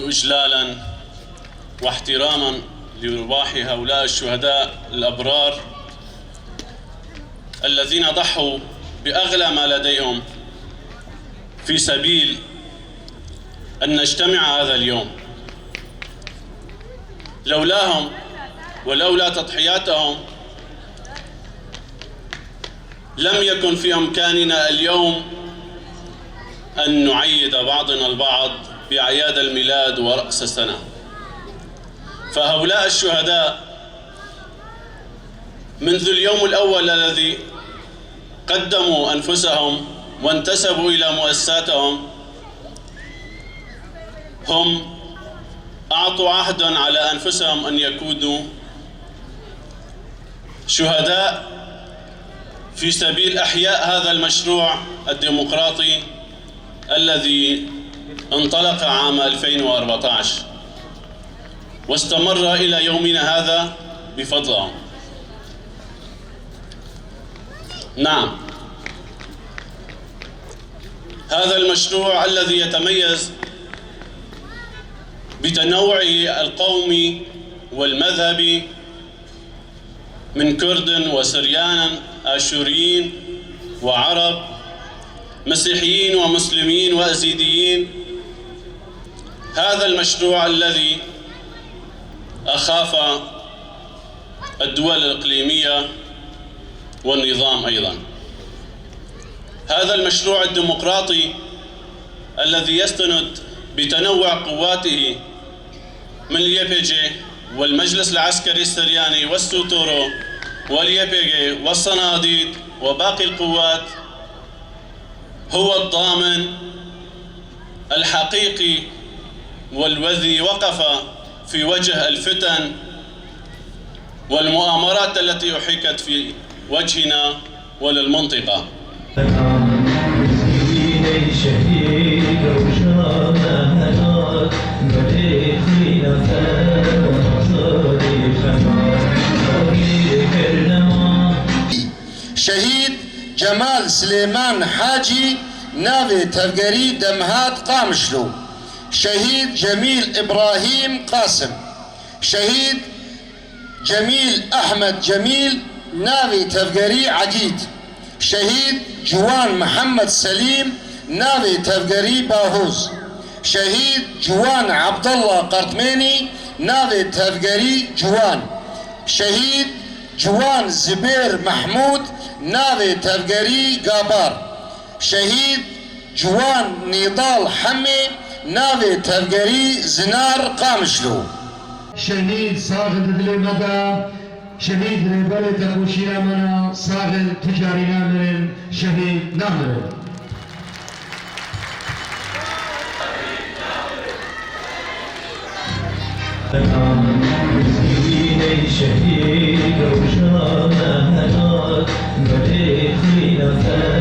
إجلالا واحتراما لأرواح هؤلاء الشهداء الأبرار الذين ضحوا بأغلى ما لديهم في سبيل أن نجتمع هذا اليوم. لولاهم ولولا تضحياتهم لم يكن في إمكاننا اليوم أن نعيد بعضنا البعض بأعياد الميلاد ورأس السنة. فهؤلاء الشهداء منذ اليوم الأول الذي قدموا أنفسهم وانتسبوا إلى مؤسساتهم هم أعطوا عهدا على أنفسهم أن يكونوا شهداء في سبيل إحياء هذا المشروع الديمقراطي الذي انطلق عام 2014 واستمر إلى يومنا هذا بفضلهم. نعم، هذا المشروع الذي يتميز بتنوعه القومي والمذهبي من كرد وسريان آشوريين وعرب، مسيحيين ومسلمين وأزيديين. هذا المشروع الذي أخاف الدول الإقليمية والنظام أيضا. هذا المشروع الديمقراطي الذي يستند بتنوع قواته من اليابيجي والمجلس العسكري السرياني والسوتورو واليابيجي والصناديد وباقي القوات هو الضامن الحقيقي والذي وقف في وجه الفتن والمؤامرات التي أحيكت في وجهنا وللمنطقة. شهيد جمال سليمان حاجي ناوي تفقري دمهات قامشلو. شهيد جميل إبراهيم قاسم. شهيد جميل أحمد جميل ناوي تفقري عقيد. شهيد جوان محمد سليم ناوي تفقري باهوز. شهيد جوان عبد الله قرطميني ناوي تفقري جوان. شهيد جوان زبير محمود ناوي تفقري قابار. شهيد جوان نضال حمي ناوي تفقري زنار قامشلو. شهيد صاغل دلي مدى شهيد ريبالي تبوشي نامنا صاغل تجاري نامرن شهيد نامرن. شهيد وشانا هنات بريخي نفاق